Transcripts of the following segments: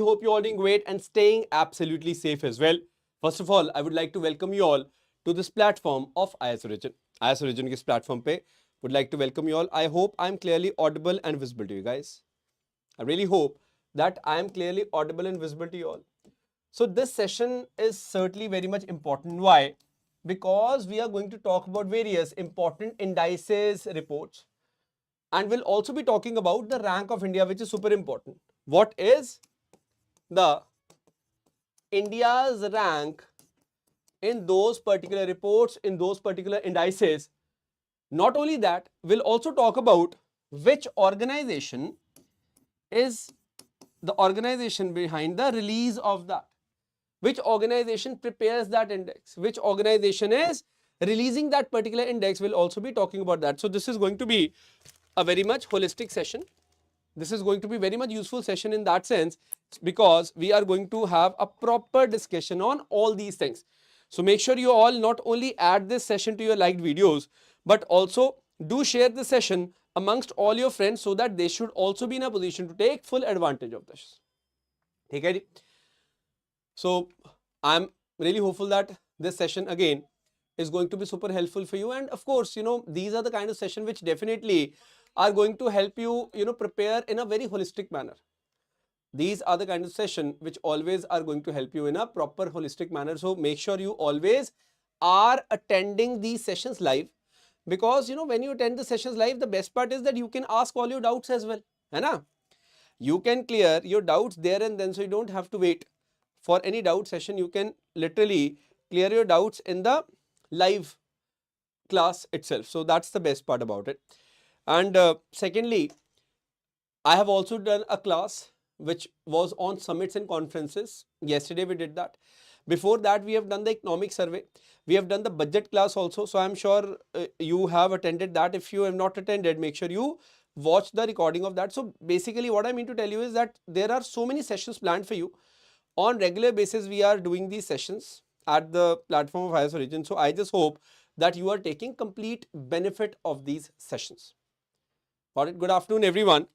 Hope you're all doing great and staying absolutely safe as well. First of all, I would like to welcome you all to this platform of IAS Origin. IAS Origin के इस platform पे would like to welcome you all. I hope I'm clearly audible and visible to you guys. I really hope that I am clearly audible and visible to you all. So this session is certainly very much important. Why? Because we are going to talk about various important indices reports, and we'll also be talking about the rank of India, which is super important. What is the India's rank in those particular reports, in those particular indices? Not only that, we'll also talk about which organization is the organization behind the release of that. Which organization prepares that index? Which organization is releasing that particular index? We'll also be talking about that. So this is going to be a very much holistic session. This is going to be very much useful session in that sense, because we are going to have a proper discussion on all these things. So make sure you all not only add this session to your liked videos, but also do share the session amongst all your friends so that they should also be in a position to take full advantage of this. Okay? So I'm really hopeful that this session again is going to be super helpful for you. And of course, these are the kind of session which definitely are going to help you, prepare in a very holistic manner. These are the kind of session which always are going to help you in a proper holistic manner. So make sure you always are attending these sessions live, because when you attend the sessions live, the best part is that you can ask all your doubts as well. Hai na? You can clear your doubts there and then, so you don't have to wait for any doubt session. You can literally clear your doubts in the live class itself. So that's the best part about it. And secondly, I have also done a class which was on summits and conferences. Yesterday we did that. Before that, we have done the economic survey. We have done the budget class also. So I'm sure you have attended that. If you have not attended, make sure you watch the recording of that. So basically what I mean to tell you is that there are so many sessions planned for you. On regular basis, we are doing these sessions at the platform of IAS Origin. So I just hope that you are taking complete benefit of these sessions. Got it? Good afternoon, everyone.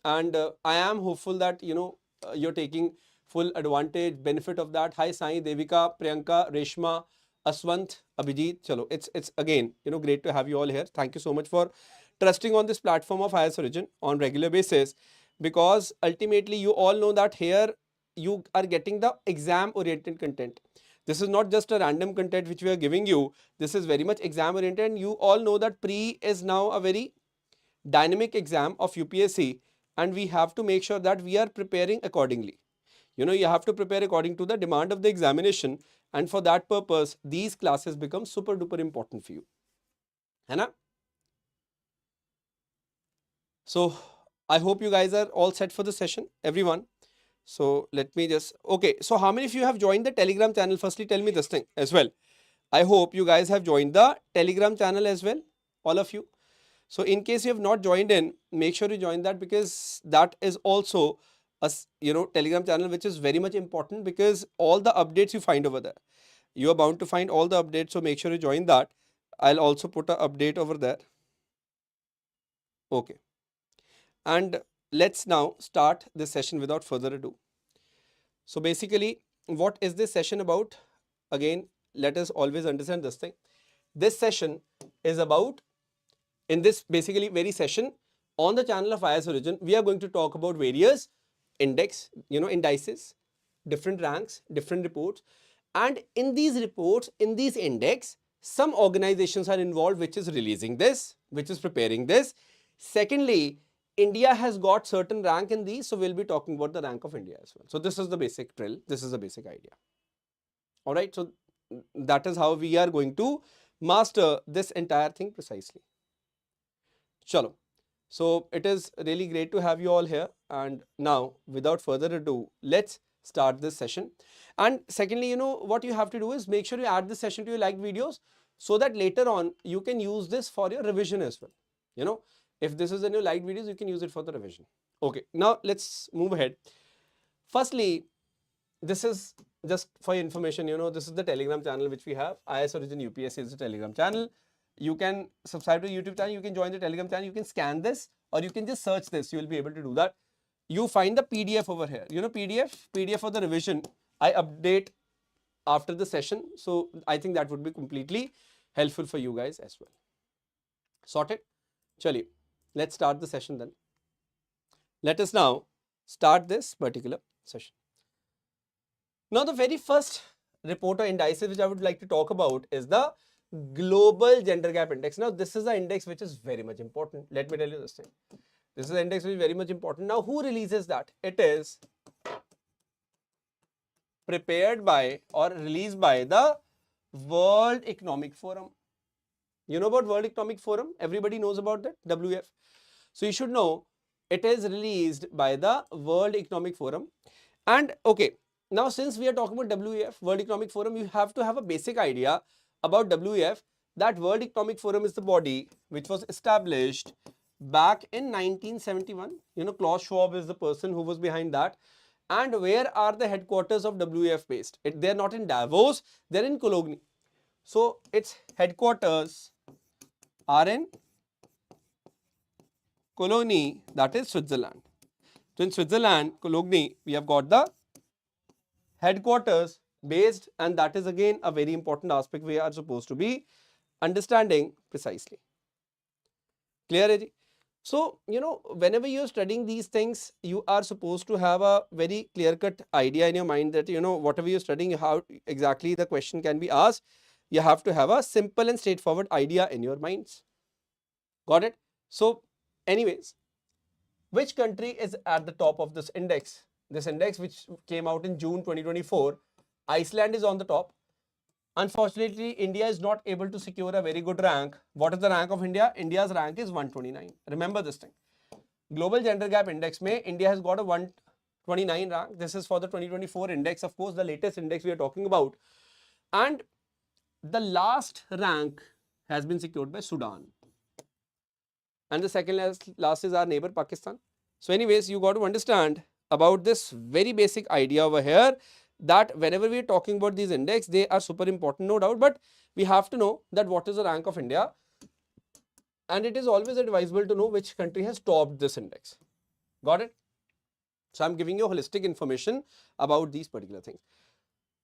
And I am hopeful that you're taking full advantage, benefit of that. Hi Sai, Devika, Priyanka, Reshma, Aswant, Abhijit. Chalo, it's again great to have you all here. Thank you so much for trusting on this platform of IAS Origin on regular basis, because ultimately you all know that here you are getting the exam oriented content. This is not just a random content which we are giving you. This is very much exam oriented, and you all know that pre is now a very dynamic exam of UPSC, and we have to make sure that we are preparing accordingly. You have to prepare according to the demand of the examination, and for that purpose these classes become super duper important for you. Hai na? So I hope you guys are all set for the session, everyone. So let me just, okay, so how many of you have joined the Telegram channel? Firstly, tell me this thing as well. I hope you guys have joined the Telegram channel as well, all of you. So in case you have not joined in, make sure you join that, because that is also a Telegram channel which is very much important, because all the updates you find over there, you are bound to find all the updates. So make sure you join that. I'll also put an update over there. Okay. And let's now start this session without further ado. So basically, what is this session about? Again, let us always understand this thing. This session is about, in this basically very session on the channel of IAS Origin, we are going to talk about various indices, different ranks, different reports. And in these reports, in these index, some organizations are involved which is releasing this, which is preparing this. Secondly, India has got certain rank in these, so we'll be talking about the rank of India as well. So this is the basic drill. This is the basic idea. All right. So that is how we are going to master this entire thing precisely. Chalo. So it is really great to have you all here. And now, without further ado, let's start this session. And secondly, what you have to do is make sure you add this session to your liked videos, so that later on you can use this for your revision as well. If this is in your liked videos, you can use it for the revision. Okay, now let's move ahead. Firstly, this is just for your information, this is the Telegram channel which we have. IAS Origin UPSC is the Telegram channel. You can subscribe to the YouTube channel, you can join the Telegram channel, you can scan this, or you can just search this, you will be able to do that. you find the PDF over here. You know PDF for the revision. I update after the session. So I think that would be completely helpful for you guys as well. Sorted? Chaliye, let's start the session then. Let us now start this particular session. Now the very first report or indices which I would like to talk about is the Global Gender Gap Index. Now this is the index which is very much important. Let me tell you this thing. This is the index which is very much important. Now who releases that? It is prepared by or released by the World Economic Forum. You know about World Economic Forum? Everybody knows about that, WEF. So you should know it is released by the World Economic Forum. And okay, now since we are talking about WEF, World Economic Forum, you have to have a basic idea about WEF. That World Economic Forum is the body which was established back in 1971. You know, Klaus Schwab is the person who was behind that. And where are the headquarters of WEF based? They're not in Davos, they're in Cologne. So its headquarters are in Cologne, that is Switzerland. So in Switzerland, Cologne, we have got the headquarters based, and that is again a very important aspect we are supposed to be understanding precisely. Clear, Eji? So, you know, whenever you're studying these things, you are supposed to have a very clear-cut idea in your mind that, you know, whatever you're studying, how exactly the question can be asked. You have to have a simple and straightforward idea in your minds. Got it? So, anyways, which country is at the top of this index? This index which came out in June 2024, Iceland is on the top. Unfortunately, India is not able to secure a very good rank. What is the rank of India? India's rank is 129. Remember this thing. Global Gender Gap Index mein India has got a 129 rank. This is for the 2024 index, of course, the latest index we are talking about. And the last rank has been secured by Sudan. And the second last is our neighbor Pakistan. So anyways, you got to understand about this very basic idea over here, that whenever we are talking about these index, they are super important, no doubt, but we have to know that what is the rank of India, and it is always advisable to know which country has topped this index. Got it? So I'm giving you holistic information about these particular things.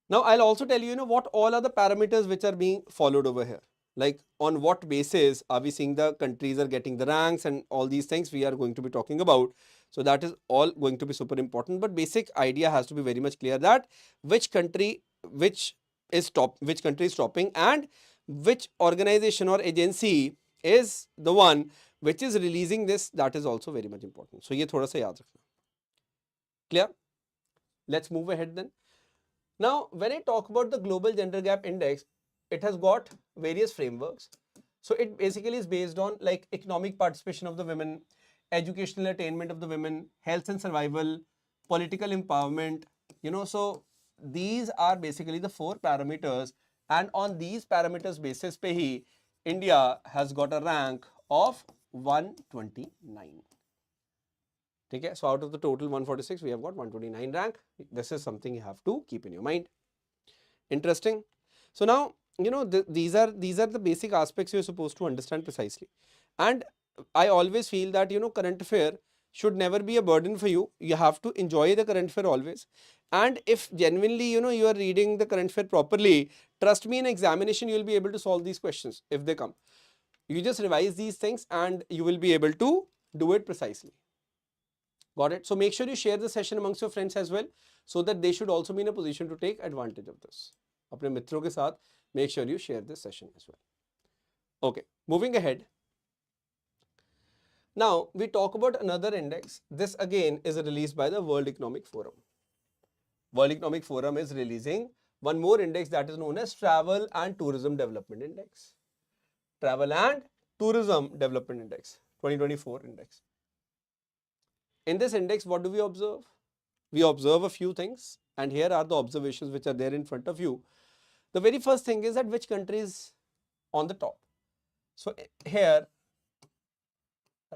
Now I'll also tell you, what all are the parameters which are being followed over here. Like on what basis are we seeing the countries are getting the ranks, and all these things we are going to be talking about. So that is all going to be super important, but basic idea has to be very much clear that which country is topping, and which organization or agency is the one which is releasing this. That is also very much important. So ye thoda sa yaad rakhna. Clear? Let's move ahead then. Now, when I talk about the Global Gender Gap Index, it has got various frameworks. So it basically is based on like economic participation of the women, educational attainment of the women, health and survival, political empowerment, so these are basically the 4 parameters, and on these parameters basis pe hi India has got a rank of 129. Okay, so out of the total 146, we have got 129 rank. This is something you have to keep in your mind. Interesting. So now, these are the basic aspects you're supposed to understand precisely. And I always feel that, current affair should never be a burden for you. You have to enjoy the current affair always. And if genuinely, you are reading the current affair properly, trust me, in examination, you'll be able to solve these questions if they come. You just revise these things and you will be able to do it precisely. Got it? So make sure you share the session amongst your friends as well, so that they should also be in a position to take advantage of this. Apne mitron ke saath, make sure you share this session as well. Okay, moving ahead. Now, we talk about another index. This again is released by the World Economic Forum. World Economic Forum is releasing one more index that is known as Travel and Tourism Development Index. Travel and Tourism Development Index, 2024 index. In this index, what do we observe? We observe a few things, and here are the observations which are there in front of you. The very first thing is that which country is on the top. So here,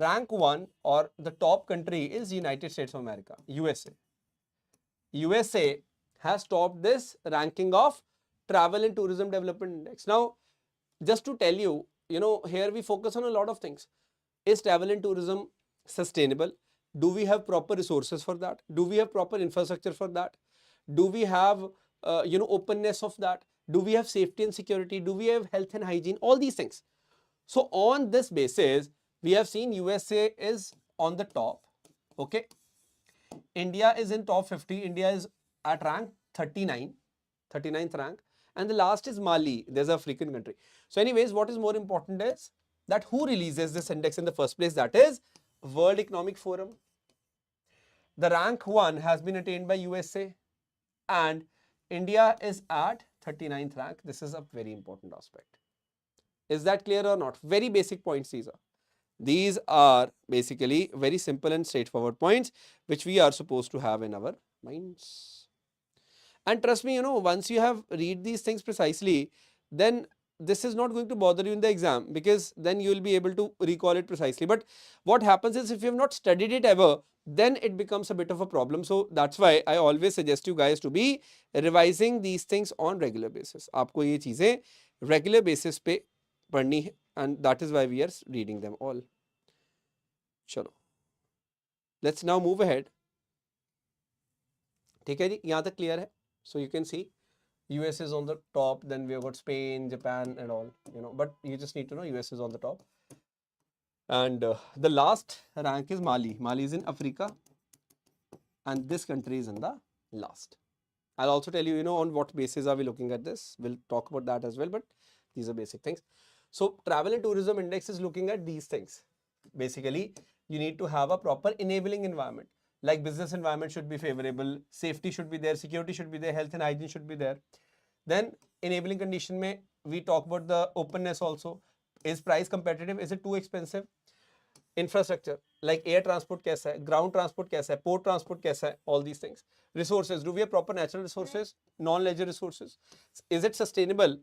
rank 1 or the top country is United States of America, USA. USA has topped this ranking of Travel and Tourism Development Index. Now, just to tell you, here we focus on a lot of things. Is travel and tourism sustainable? Do we have proper resources for that? Do we have proper infrastructure for that? Do we have openness of that? Do we have safety and security? Do we have health and hygiene? All these things. So on this basis, we have seen USA is on the top. Okay. India is in top 50. India is at rank 39, 39th rank. And the last is Mali. There's an African country. So anyways, what is more important is that who releases this index in the first place? That is World Economic Forum. The rank 1 has been attained by USA and India is at 39th rank. This is a very important aspect. Is that clear or not? Very basic points these are. These are basically very simple and straightforward points which we are supposed to have in our minds. And trust me, once you have read these things precisely, then this is not going to bother you in the exam, because then you will be able to recall it precisely. But what happens is, if you have not studied it ever, then it becomes a bit of a problem. So that's why I always suggest you guys to be revising these things on regular basis. आपको ये चीजें regular basis पे पढ़नी है, and that is why we are reading them all. चलो, let's now move ahead. ठीक है जी, यहाँ तक clear है? So you can see US is on the top, then we have got Spain, Japan and all, but you just need to know US is on the top. And the last rank is Mali. Mali is in Africa and this country is in the last. I'll also tell you, on what basis are we looking at this. We'll talk about that as well, but these are basic things. So Travel and Tourism Index is looking at these things. Basically, you need to have a proper enabling environment. Like business environment should be favorable, safety should be there, security should be there, health and hygiene should be there. Then enabling condition mein we talk about the openness also. Is price competitive? Is it too expensive? Infrastructure like air transport kaisa hai, ground transport kaisa hai, port transport kaisa hai, all these things. Resources, do we have proper natural resources, non-leisure resources? Is it sustainable?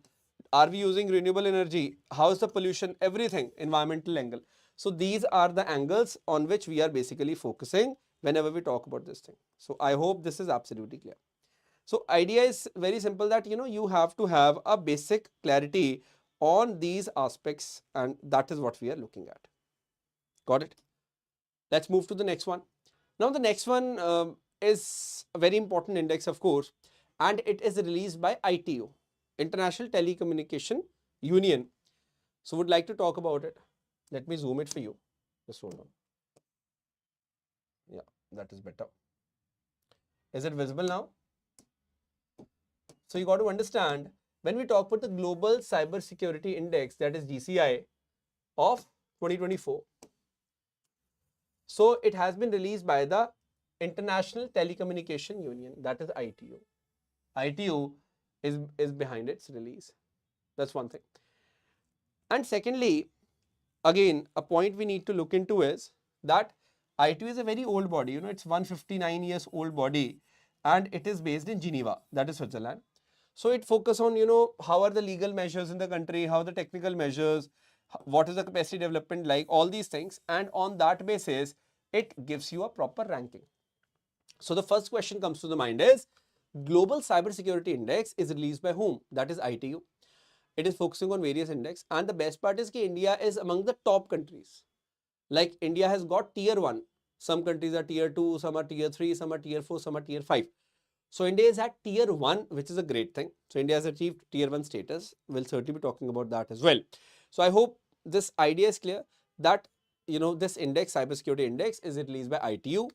Are we using renewable energy? How is the pollution? Everything, environmental angle. So these are the angles on which we are basically focusing whenever we talk about this thing. So I hope this is absolutely clear. So idea is very simple, that you have to have a basic clarity on these aspects, and that is what we are looking at. Got it? Let's move to the next one. Now the next one is a very important index, of course, and it is released by ITU, International Telecommunication Union. So would like to talk about it. Let me zoom it for you. Just hold on. Yeah, that is better. Is it visible now? So you got to understand, when we talk about the Global Cybersecurity Index, that is GCI of 2024. So it has been released by the International Telecommunication Union, that is ITU. ITU is behind its release. That's one thing. And secondly, again, a point we need to look into is that ITU is a very old body. It's 159 years old body, and it is based in Geneva, that is Switzerland. So it focuses on, how are the legal measures in the country, how are the technical measures, what is the capacity development like, all these things. And on that basis, it gives you a proper ranking. So the first question comes to the mind is, Global Cybersecurity Index is released by whom? That is ITU. It is focusing on various index, and the best part is that India is among the top countries. Like India has got tier 1. Some countries are tier 2, some are tier 3, some are tier 4, some are tier 5. So India is at tier 1, which is a great thing. So India has achieved tier 1 status. We'll certainly be talking about that as well. So I hope this idea is clear, that this index, cybersecurity index, is released by ITU,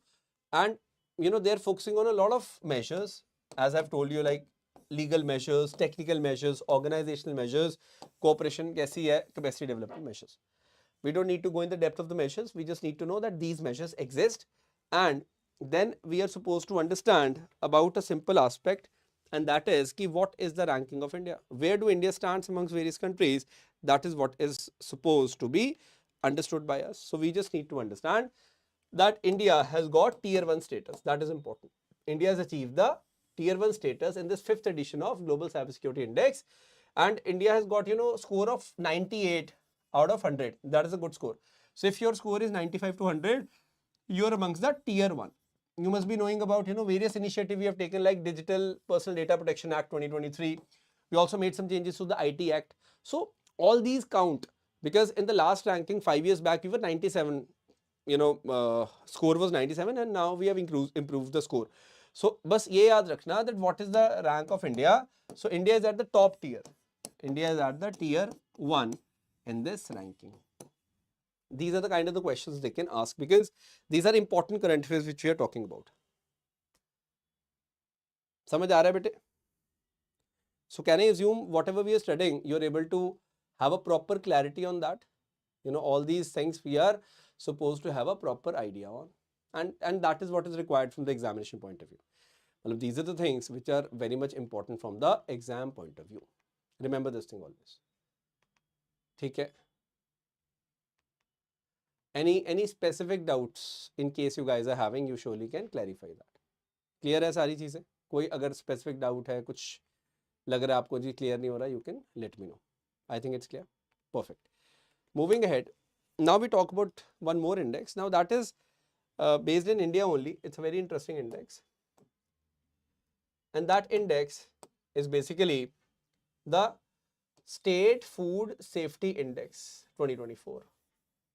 and they're focusing on a lot of measures, as I've told you, like legal measures, technical measures, organizational measures, cooperation kaisi hai, capacity development measures. We don't need to go in the depth of the measures. We just need to know that these measures exist, and then we are supposed to understand about a simple aspect, and that is what is the ranking of India? Where do India stands amongst various countries? That is what is supposed to be understood by us. So we just need to understand that India has got tier 1 status. That is important. India has achieved the tier 1 status in this 5th edition of Global Cybersecurity Index, and India has got score of 98 out of 100. That is a good score. So if your score is 95 to 100, you are amongst the tier 1. You must be knowing about various initiatives we have taken, like Digital Personal Data Protection Act 2023. We also made some changes to the IT Act. So all these count, because in the last ranking 5 years back we were 97. score was 97 and now we have improved the score. So बस ये याद रखना that what is the rank of India. So India is at the top tier. India is at the tier 1 in this ranking. These are the kind of the questions they can ask because these are important current affairs which we are talking about. समझ आ रहा है बेटे? So can I assume whatever we are studying, you're able to have a proper clarity on that? All these things we are supposed to have a proper idea on. And that is what is required from the examination point of view. Well, these are the things which are very much important from the exam point of view. Remember this thing always. ठीक है? Any specific doubts in case you guys are having, you surely can clarify that. Clear है सारी चीजें? कोई अगर specific doubt है, कुछ लग रहा है आपको जी clear नहीं हो रहा, you can let me know. I think it's clear. Perfect. Moving ahead, now we talk about one more index. Now that is based in India only. It's a very interesting index. And that index is basically the State Food Safety Index 2024,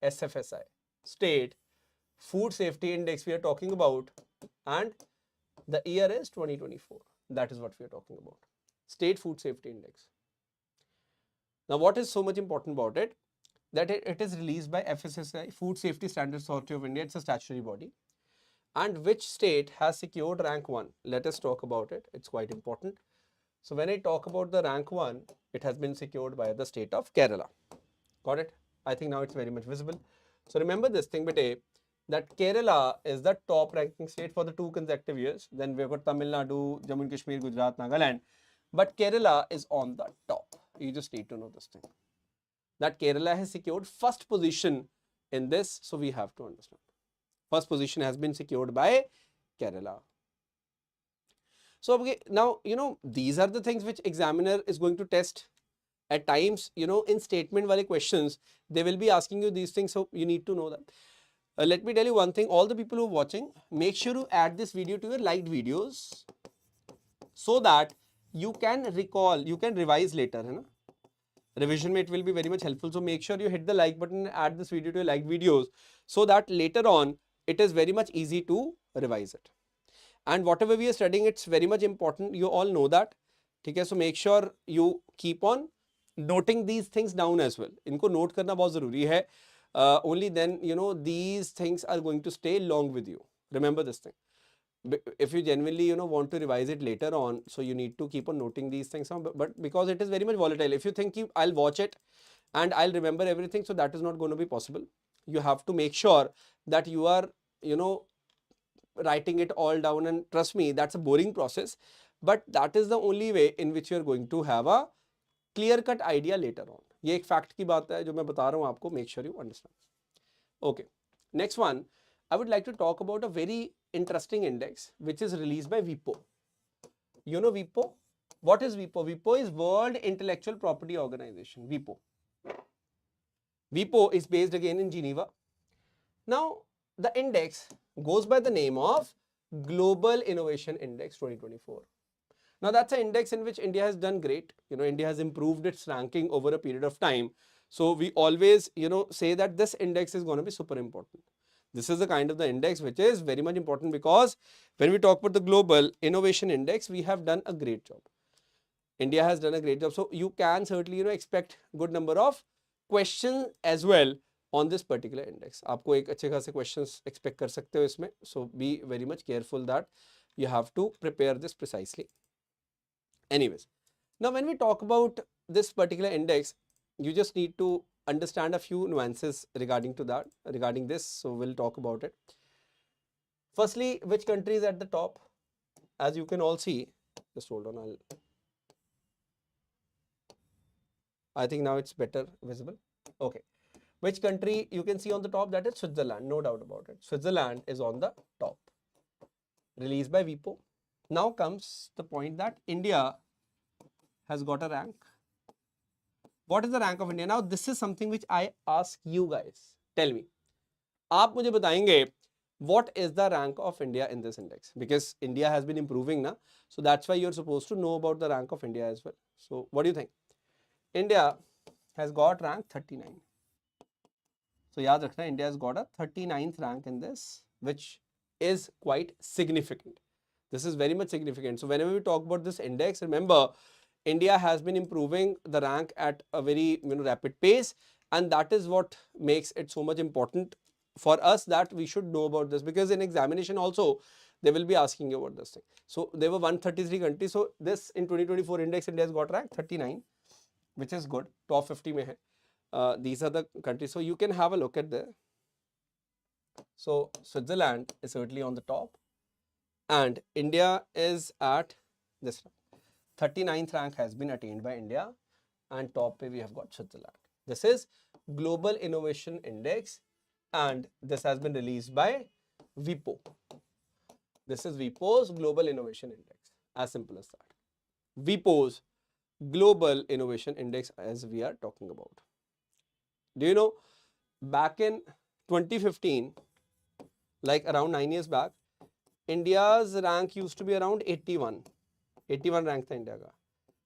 SFSI. State Food Safety Index we are talking about, and the year is 2024. That is what we are talking about. State Food Safety Index. Now what is so much important about it? That it is released by FSSAI, Food Safety Standards Authority of India. It's a statutory body. And which state has secured rank 1? Let us talk about it. It's quite important. So when I talk about the rank 1, it has been secured by the state of Kerala. Got it? I think now it's very much visible. So remember this thing, bete, that Kerala is the top ranking state for the 2 consecutive years. Then we've got Tamil Nadu, Jammu and Kashmir, Gujarat, Nagaland. But Kerala is on the top. You just need to know this thing. That Kerala has secured first position in this. So we have to understand. First position has been secured by Kerala. So okay, now, these are the things which examiner is going to test. At times, in statement wale questions, they will be asking you these things. So you need to know that. Let me tell you one thing. All the people who are watching, make sure you add this video to your liked videos so that you can recall, you can revise later. Hai na? Revision it will be very much helpful. So make sure you hit the like button and add this video to your like videos so that later on it is very much easy to revise it. And whatever we are studying, it's very much important. You all know that. Okay, so make sure you keep on noting these things down as well. Inko note karna bahut zaruri hai. Only then, these things are going to stay long with you. Remember this thing. If you genuinely, want to revise it later on, so you need to keep on noting these things down. But because it is very much volatile, if you think I'll watch it and I'll remember everything, so that is not going to be possible. You have to make sure that you are, writing it all down, and trust me, that's a boring process. But that is the only way in which you are going to have a clear-cut idea later on. ये एक fact की बात है जो मैं बता रहा हूँ आपको. Make sure you understand. Okay. Next one, I would like to talk about a very interesting index which is released by WIPO. You know WIPO? What is WIPO? WIPO is World Intellectual Property Organization. WIPO. WIPO is based again in Geneva. Now, the index goes by the name of Global Innovation Index 2024. Now, that's an index in which India has done great. India has improved its ranking over a period of time. So, we always, say that this index is going to be super important. This is the kind of the index which is very much important because when we talk about the Global Innovation Index, we have done a great job. India has done a great job. So, you can certainly, expect good number of questions as well on this particular index. आपको एक अच्छे खासे questions expect कर सकते हो इसमें. So, be very much careful that you have to prepare this precisely. Anyways, now when we talk about this particular index, you just need to understand a few nuances regarding this. So we'll talk about it. Firstly, which country is at the top? As you can all see, just hold on. I think now it's better visible. Okay. Which country you can see on the top? That is Switzerland, no doubt about it. Switzerland is on the top. Released by WIPO. Now comes the point that India has got a rank. What is the rank of India? Now, this is something which I ask you guys. Tell me. आप मुझे बताएंगे what is the rank of India in this index? Because India has been improving now. So that's why you're supposed to know about the rank of India as well. So what do you think? India has got rank 39. So yaad rakhna, India has got a 39th rank in this, which is quite significant. This is very much significant. So whenever we talk about this index, remember India has been improving the rank at a very rapid pace, and that is what makes it so much important for us that we should know about this, because in examination also they will be asking you about this thing. So there were 133 countries. So this in 2024 index, India has got rank 39, which is good. Top 50 mein hai. These are the countries. So you can have a look at there. So Switzerland is certainly on the top, and India is at this rank. 39th rank has been attained by India, and top pay we have got Switzerland. This is Global Innovation Index, and this has been released by WIPO. This is WIPO's Global Innovation Index. As simple as that. WIPO's Global Innovation Index, as we are talking about. Do you know, back in 2015, like around 9 years back, India's rank used to be around 81. 81 rank tha India ka.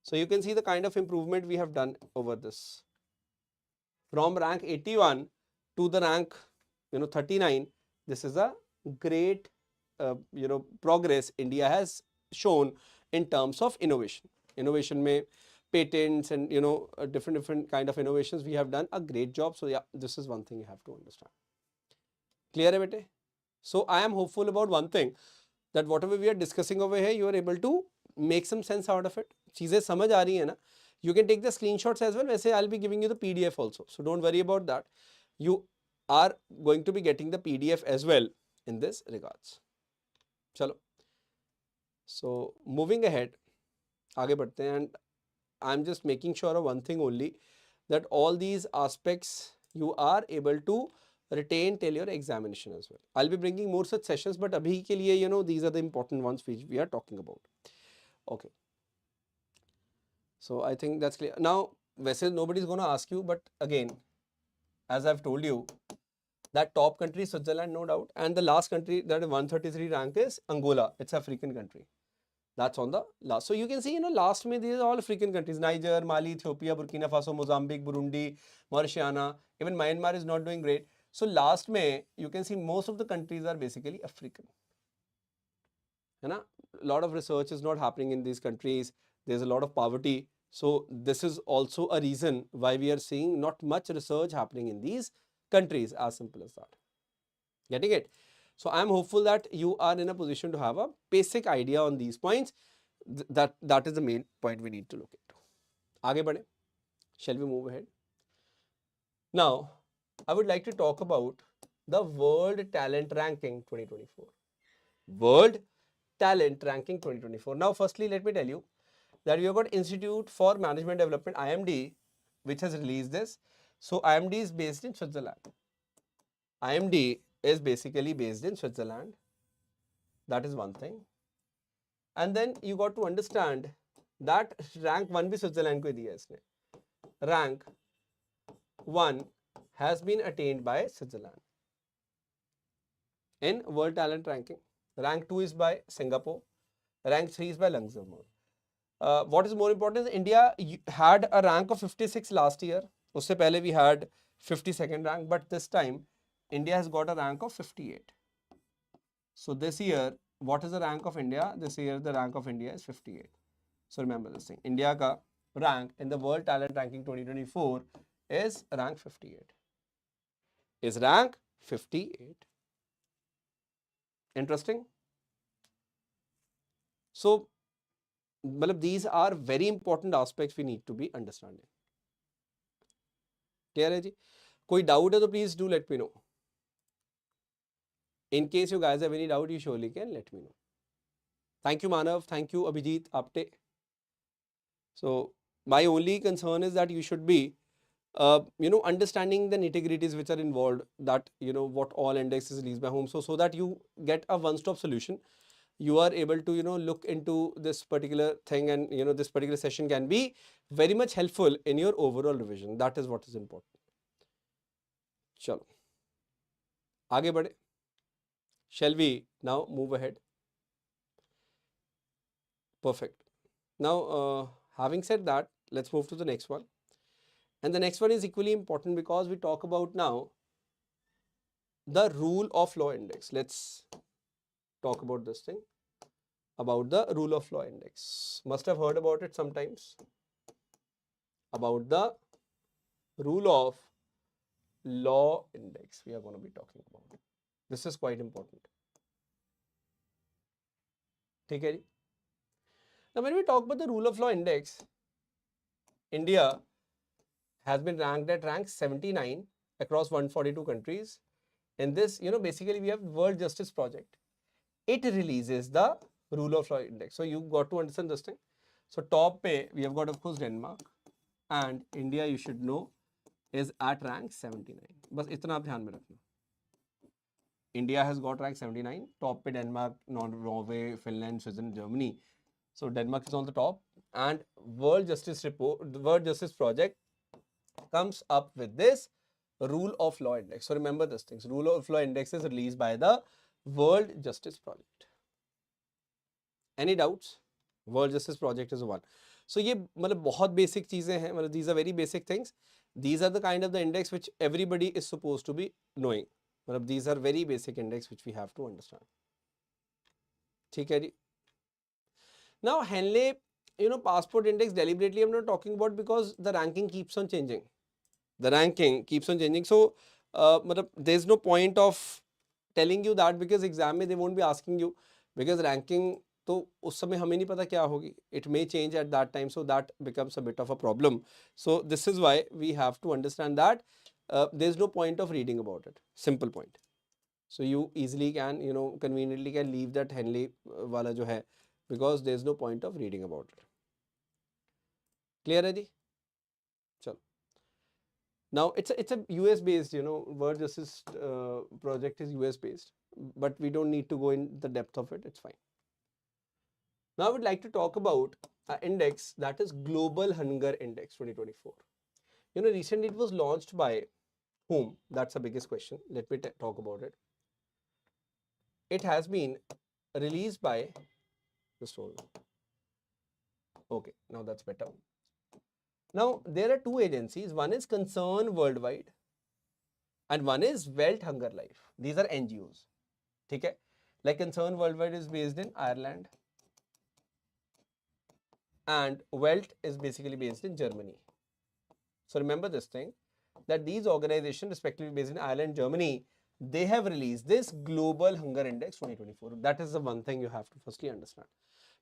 So you can see the kind of improvement we have done over this. From rank 81 to the rank 39, this is a great progress India has shown in terms of innovation. Innovation mein patents and different kind of innovations, we have done a great job. So yeah, this is one thing you have to understand. Clear hai bete? So I am hopeful about one thing, that whatever we are discussing over here, you are able to make some sense out of it. चीजें समझ आ रही है ना? You can take the screenshots as well. वैसे I'll be giving you the PDF also, so don't worry about that. You are going to be getting the PDF as well in this regards. चलो. So moving ahead, आगे बढ़ते हैं, and I'm just making sure of one thing only, that all these aspects you are able to retain till your examination as well. I'll be bringing more such sessions, but abhi ke liye, these are the important ones which we are talking about. Okay. So I think that's clear. Now, vessel, nobody's going to ask you, but again, as I've told you, that top country is Switzerland, no doubt. And the last country that is 133 rank is Angola. It's African country. That's on the last. So you can see, last में these are all African countries: Niger, Mali, Ethiopia, Burkina Faso, Mozambique, Burundi, Mauritania. Even Myanmar is not doing great. So last में you can see most of the countries are basically African. है ना? A lot of research is not happening in these countries. There's a lot of poverty. So this is also a reason why we are seeing not much research happening in these countries. As simple as that. Getting it? So I'm hopeful that you are in a position to have a basic idea on these points. That is the main point we need to look into. आगे बढ़े. Shall we move ahead? Now, I would like to talk about the World Talent Ranking 2024. World Talent Ranking 2024. Now, firstly, let me tell you that we have got Institute for Management Development, IMD, which has released this. So IMD is based in Switzerland. IMD is basically based in Switzerland. That is one thing. And then you got to understand that rank 1 bhi Switzerland ko diya isne. Rank 1 has been attained by Switzerland in World Talent Ranking. Rank 2 is by Singapore. Rank 3 is by Luxembourg. What is more important is India had a rank of 56 last year. Usse pehle we had 52nd rank, but this time India has got a rank of 58. So this year, what is the rank of India? This year the rank of India is 58. So remember this thing. India ka rank in the World Talent Ranking 2024 is rank 58. Is rank 58. Interesting. So these are very important aspects we need to be understanding. Clear hai ji? Koi doubt hai to please do let me know. In case you guys have any doubt, you surely can let me know. Thank you, Manav. Thank you, Abhijit, Apte. So my only concern is that you should be understanding the nitty-gritties which are involved, that what all index is released by whom, so that you get a one-stop solution. You are able to look into this particular thing, and this particular session can be very much helpful in your overall revision. That is what is important. Chalo, आगे बढ़े. Shall we now move ahead? Perfect. Now, having said that, let's move to the next one. And the next one is equally important, because we talk about now the rule of law index. Let's talk about this thing, about the rule of law index. Must have heard about it sometimes, about the rule of law index we are going to be talking about. This is quite important. Okay. Now when we talk about the rule of law index, India has been ranked at rank 79 across 142 countries. In this, basically we have World Justice Project. It releases the rule of law index. So you got to understand this thing. So top pay, we have got of course Denmark, and India, you should know, is at rank 79. बस इतना आप ध्यान में रखना. India has got rank 79. Top पे Denmark, Norway, Finland, Switzerland, Germany. So Denmark is on the top, and World Justice Project comes up with this rule of law index. So remember this things. Rule of law index is released by the World Justice Project. Any doubts? World Justice Project is one. So ये मतलब बहुत basic चीजें हैं. मतलब these are very basic things. These are the kind of the index which everybody is supposed to be knowing. मतलब these are very basic index which we have to understand. ठीक है जी. Now Henley, passport index deliberately I'm not talking about because the ranking keeps on changing. The ranking keeps on changing. So there's no point of telling you that because exam में they won't be asking you, because ranking तो उस समय हमें नहीं पता क्या होगी. It may change at that time, so that becomes a bit of a problem. So this is why we have to understand that there's no point of reading about it. Simple point. So you easily can, conveniently can leave that Henley वाला जो है, because there's no point of reading about it. Clear है जी? चलो. Now it's a US based, World Justice Project is US based, but we don't need to go in the depth of it. It's fine. Now I would like to talk about an index, that is Global Hunger Index 2024. Recently it was launched by whom? That's the biggest question. Let me talk about it. It has been released by, just hold on. Okay, now that's better. Now there are two agencies. One is Concern Worldwide and one is Welt Hunger Life. These are NGOs. Okay? Like Concern Worldwide is based in Ireland, and Welt is basically based in Germany. So remember this thing, that these organizations respectively based in Ireland, Germany, they have released this Global Hunger Index 2024. That is the one thing you have to firstly understand.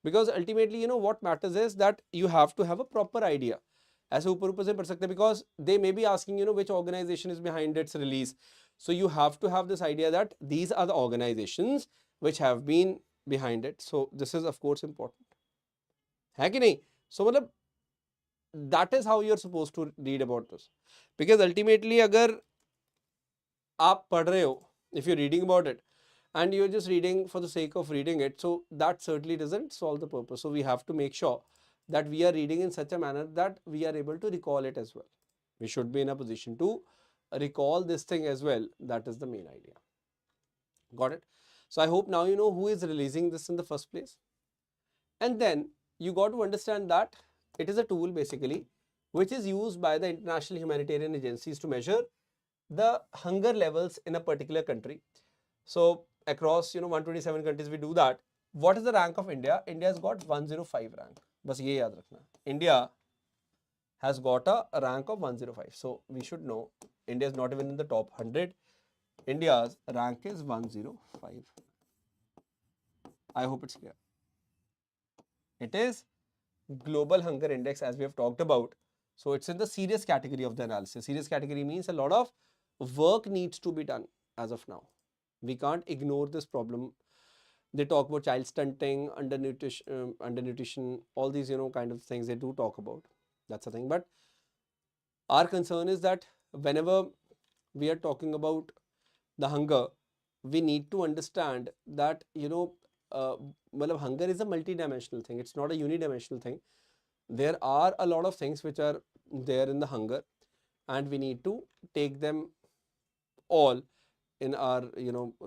Because ultimately, what matters is that you have to have a proper idea. ऐसे ऊपर से पढ़ सकते, because they may be asking, which organization is behind its release. So you have to have this idea that these are the organizations which have been behind it. So this is of course important. है कि नहीं? So मतलब that is how you are supposed to read about this. Because ultimately अगर आप पढ़ रहे हो, if you're reading about it and you're just reading for the sake of reading it, so that certainly doesn't solve the purpose. So we have to make sure that we are reading in such a manner that we are able to recall it as well. We should be in a position to recall this thing as well. That is the main idea. Got it? So I hope now you know who is releasing this in the first place. And then you got to understand that it is a tool basically which is used by the international humanitarian agencies to measure the hunger levels in a particular country. So across 127 countries we do that. What is the rank of India? India has got 105 rank. बस ये याद रखना. India has got a rank of 105. So we should know India is not even in the top 100. India's rank is 105. I hope it's clear. It is Global Hunger Index, as we have talked about. So it's in the serious category of the analysis. Serious category means a lot of work needs to be done as of now. We can't ignore this problem. They talk about child stunting, undernutrition, all these, kind of things they do talk about. That's the thing. But our concern is that whenever we are talking about the hunger, we need to understand that, hunger is a multi-dimensional thing. It's not a unidimensional thing. There are a lot of things which are there in the hunger, and we need to take them all in our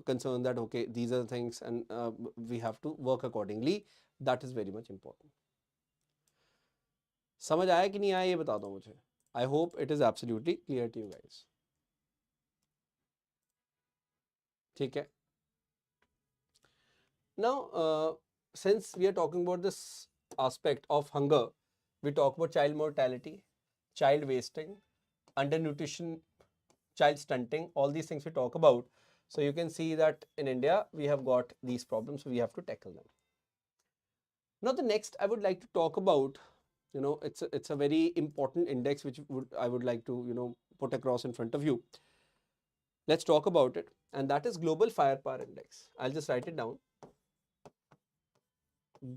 concern that okay, these are the things, and we have to work accordingly. That is very much important. समझ आया कि नहीं आया ये बता दो मुझे. I hope it is absolutely clear to you guys. ठीक है. Now, since we are talking about this aspect of hunger, we talk about child mortality, child wasting, undernutrition, child stunting, all these things we talk about. So you can see that in India, we have got these problems, so we have to tackle them. Now, the next I would like to talk about, it's a very important index which I would like to, put across in front of you. Let's talk about it, and that is Global Firepower Index. I'll just write it down.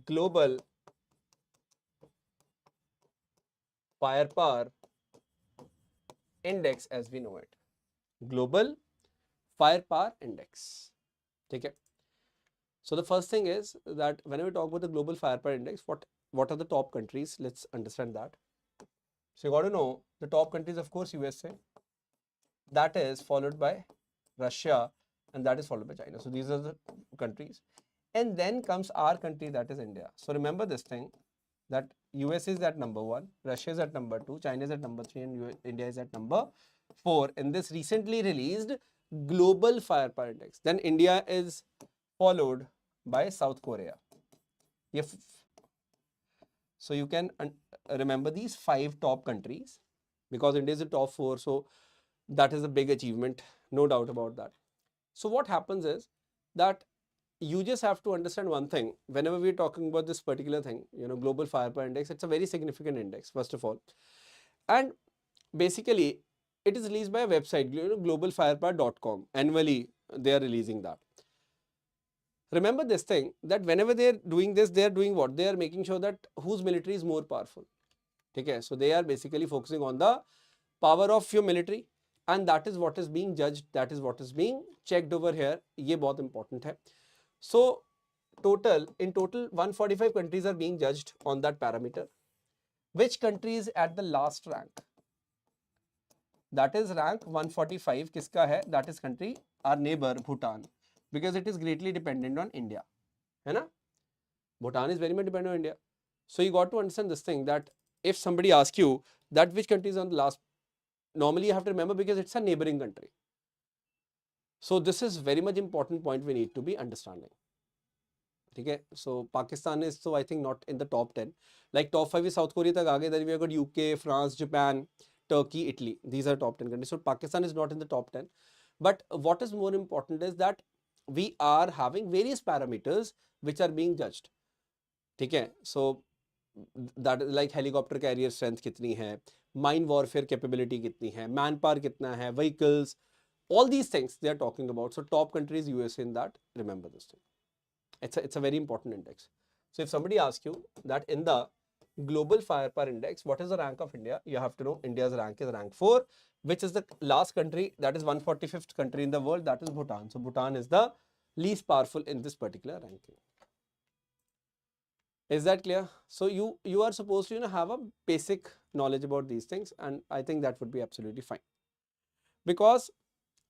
Global Firepower Index as we know it. Global Firepower Index. Okay. So the first thing is that whenever we talk about the Global Firepower Index, what are the top countries? Let's understand that. So you got to know the top countries, of course, USA. That is followed by Russia, and that is followed by China. So these are the countries. And then comes our country, that is India. So remember this thing, that US is at number 1, Russia is at number 2, China is at number 3, and India is at number 4 in this recently released Global Firepower Index. Then India is followed by South Korea. So you can remember these 5 top countries, because India is the top 4. So that is a big achievement, no doubt about that. So what happens is that you just have to understand one thing. Whenever we're talking about this particular thing, Global Firepower Index, it's a very significant index, first of all. And basically, it is released by a website, globalfirepower.com. Annually, they are releasing that. Remember this thing, that whenever they're doing this, they're doing what? They are making sure that whose military is more powerful. Okay, so they are basically focusing on the power of your military, and that is what is being judged, that is what is being checked over here. ये बहुत important है. So in total 145 countries are being judged on that parameter. Which country is at the last rank? That is rank 145. किसका है? That is country, our neighbor Bhutan, because it is greatly dependent on India. है ना? Bhutan is very much dependent on India. So you got to understand this thing, that if somebody asks you that which country is on the last, normally you have to remember because it's a neighboring country. So this is very much important point we need to be understanding. Okay, so Pakistan is, so I think, not in the top 10. Like top 5 is South Korea tak aage, then we have got UK, France, Japan, Turkey, Italy. These are top 10 countries. So Pakistan is not in the top 10. But what is more important is that we are having various parameters which are being judged. Okay, so that is like helicopter carrier strength kitni hai, mine warfare capability kitni hai, manpower kitna hai, vehicles, all these things they are talking about. So top countries USA in that, remember this thing. It's a very important index. So if somebody asks you that in the Global Firepower Index, what is the rank of India? You have to know India's rank is rank 4, which is the last country, that is 145th country in the world, that is Bhutan. So Bhutan is the least powerful in this particular ranking. Is that clear? So you are supposed to have a basic knowledge about these things, and I think that would be absolutely fine. Because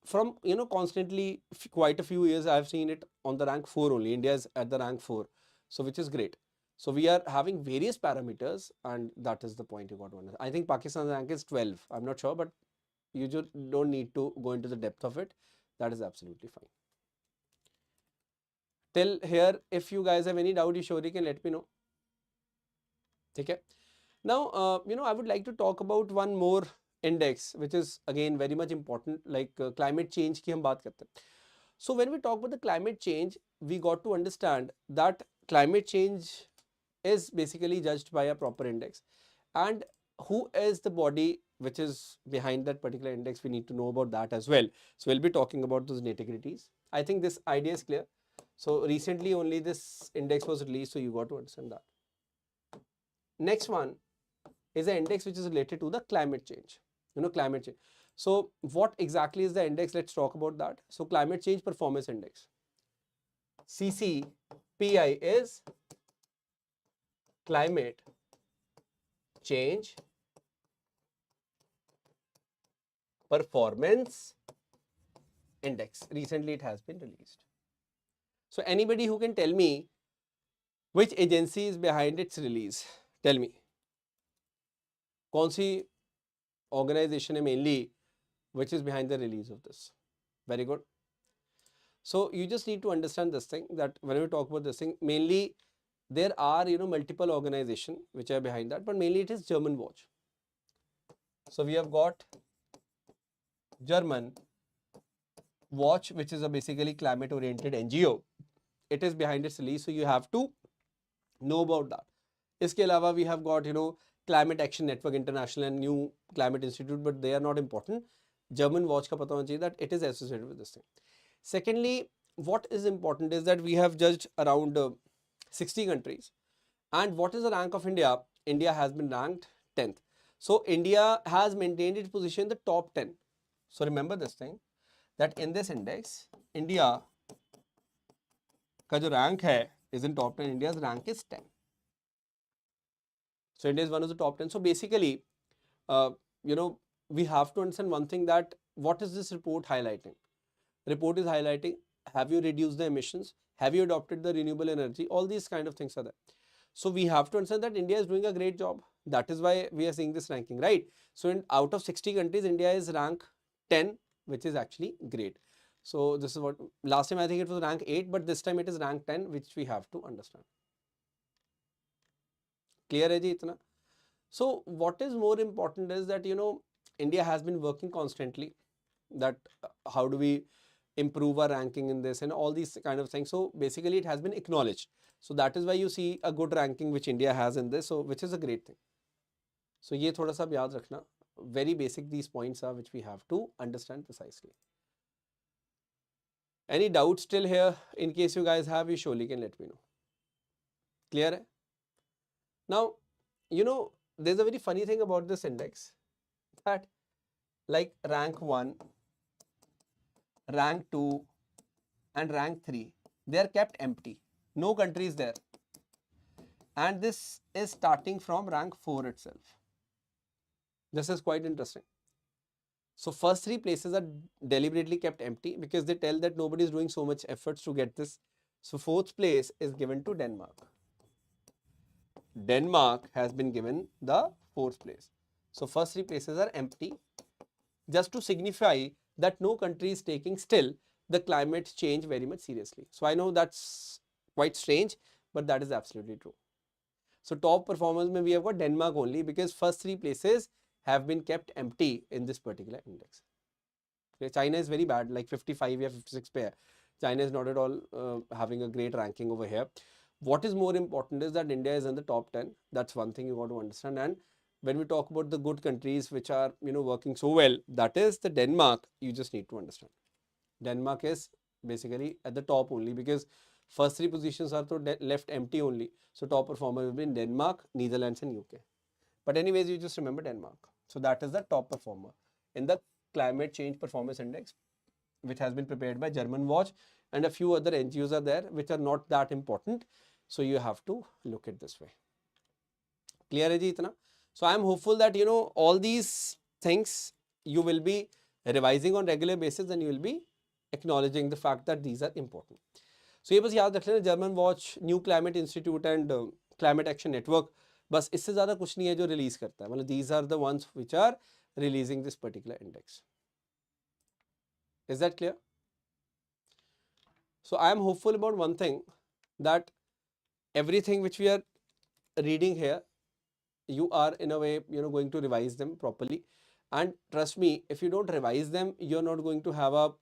from constantly quite a few years, I've seen it on the rank 4 only. India is at the rank 4, so which is great. So we are having various parameters, and that is the point you got to understand. I think Pakistan's rank is 12. I'm not sure, but you just don't need to go into the depth of it. That is absolutely fine. Till here, if you guys have any doubt, you surely can let me know. Okay. Now, I would like to talk about one more index, which is again very much important, like climate change ki hum baat karte hain. So when we talk about the climate change, we got to understand that climate change is basically judged by a proper index, and who is the body which is behind that particular index, we need to know about that as well. So we'll be talking about those nitty-gritties. I think this idea is clear. So recently only this index was released, so you got to understand that. Next one is an index which is related to the climate change. Climate change. So what exactly is the index? Let's talk about that. So Climate Change Performance Index, CCPI, is Climate Change Performance Index. Recently it has been released. So anybody who can tell me which agency is behind its release, tell me. कौन सी organization है mainly which is behind the release of this? Very good. So you just need to understand this thing, that when we talk about this thing, mainly there are, you know, multiple organizations which are behind that, but mainly it is German watch. So we have got German watch, which is a basically climate oriented NGO. It is behind its release, so you have to know about that. इसके अलावा we have got, you know, Climate Action Network International and New Climate Institute, but they are not important. German watch का पता होना चाहिए that it is associated with this thing. Secondly, what is important is that we have judged around 60 countries. And what is the rank of India? India has been ranked 10th. So India has maintained its position in the top 10. So remember this thing, that in this index, India का जो rank है is in top 10. India's rank is 10. So India is one of the top 10. So basically, you know, we have to understand one thing, that what is this report highlighting? Report is highlighting, have you reduced the emissions? Have you adopted the renewable energy? All these kind of things are there. So we have to understand that India is doing a great job. That is why we are seeing this ranking, right? So out of 60 countries, India is rank 10, which is actually great. So this is what, last time I think it was rank 8, but this time it is rank 10, which we have to understand. Clear hai ji itna? So what is more important is that, you know, India has been working constantly, that how do we improve our ranking in this and all these kind of things. So basically it has been acknowledged. So that is why you see a good ranking which India has in this, so which is a great thing. So ये थोड़ा सा याद रखना. Very basic these points are, which we have to understand precisely. Any doubts still here? In case you guys have, you surely can let me know. Clear hai? Now, you know, there's a very funny thing about this index, that like rank 1, rank 2 and rank 3, they are kept empty. No country is there. And this is starting from rank 4 itself. This is quite interesting. So first 3 places are deliberately kept empty because they tell that nobody is doing so much efforts to get this. So 4th place is given to Denmark. Denmark has been given the 4th place. So first 3 places are empty, just to signify that no country is taking still the climate change very much seriously. So I know that's quite strange, but that is absolutely true. So top performers mein we have got Denmark only, because first 3 places have been kept empty in this particular index. Okay, China is very bad, like 55 or 56 pair. China is not at all having a great ranking over here. What is more important is that India is in the top 10. That's one thing you got to understand. And when we talk about the good countries which are, you know, working so well, that is the Denmark. You just need to understand. Denmark is basically at the top only, because first 3 positions are left empty only. So top performer will be in Denmark, Netherlands and UK. But anyways, you just remember Denmark. So that is the top performer in the Climate Change Performance Index, which has been prepared by German Watch, and a few other NGOs are there which are not that important. So you have to look at this way. Clear hai ji itna? So I am hopeful that, you know, all these things you will be revising on regular basis, and you will be acknowledging the fact that these are important. So ये बस याद रख लेना, German Watch, New Climate Institute and Climate Action Network, बस इससे ज़्यादा कुछ नहीं है जो रिलीज करता है. मतलब these are the ones which are releasing this particular index. Is that clear? So I am hopeful about one thing, that everything which we are reading here, you are in a way, you know, going to revise them properly. And trust me, if you don't revise them, you're not going to have a,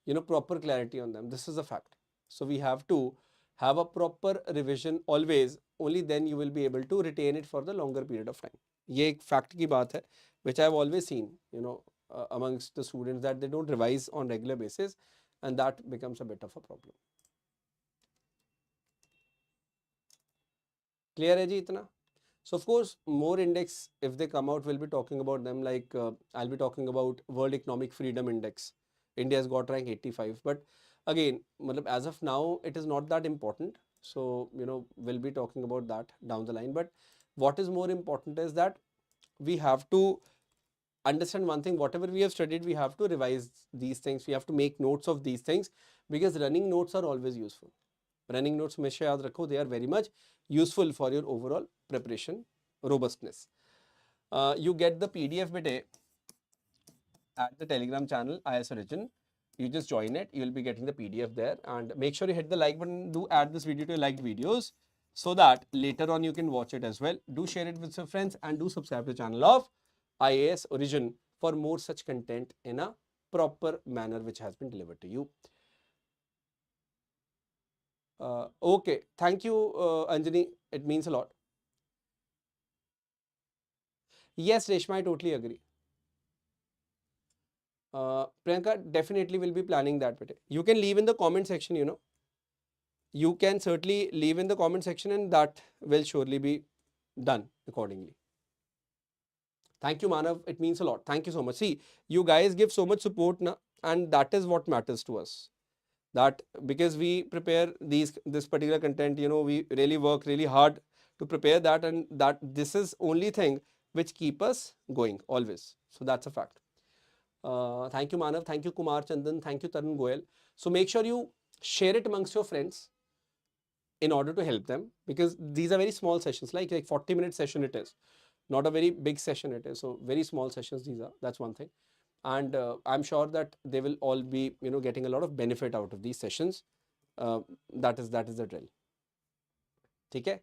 you know, proper clarity on them. This is a fact. So we have to have a proper revision always. Only then you will be able to retain it for the longer period of time. ये एक fact की बात है, which I've always seen, you know, amongst the students, that they don't revise on regular basis, and that becomes a bit of a problem. Clear hai ji itna? So of course, more index, if they come out, we'll be talking about them. Like I'll be talking about World Economic Freedom Index. India has got rank 85. But again, as of now, it is not that important. So, you know, we'll be talking about that down the line. But what is more important is that we have to understand one thing. Whatever we have studied, we have to revise these things. We have to make notes of these things, because running notes are always useful. Running notes, हमेशा याद रखो, they are very much useful for your overall preparation robustness. You get the PDF bete at the Telegram channel IAS Origin. you just join it. You will be getting the PDF there, and make sure you hit the like button. Do add this video to your liked videos so that later on you can watch it as well. Do share it with your friends and do subscribe to the channel of IAS Origin for more such content in a proper manner which has been delivered to you. Okay, thank you, Anjani. It means a lot. Yes, Reshma, I totally agree. Priyanka, definitely will be planning that. You can leave in the comment section, you know. You can certainly leave in the comment section and that will surely be done accordingly. Thank you, Manav. It means a lot. Thank you so much. See, you guys give so much support now, and that is what matters to us. That because we prepare this particular content, you know, we really work really hard to prepare that, and that this is only thing which keep us going always. So that's a fact. Thank you, Manav. Thank you, Kumar Chandan. Thank you, Tarun Goyal. So make sure you share it amongst your friends in order to help them, because these are very small sessions, like 40-minute session it is. Not a very big session it is. So very small sessions these are. That's one thing. And I'm sure that they will all be, you know, getting a lot of benefit out of these sessions. That is the drill. Okay?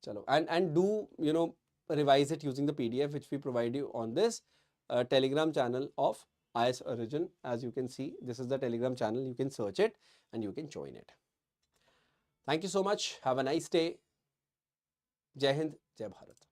Chalo. And do, you know, revise it using the PDF which we provide you on this Telegram channel of IAS Origin. As you can see, this is the Telegram channel. You can search it and you can join it. Thank you so much. Have a nice day. Jai Hind, Jai Bharat.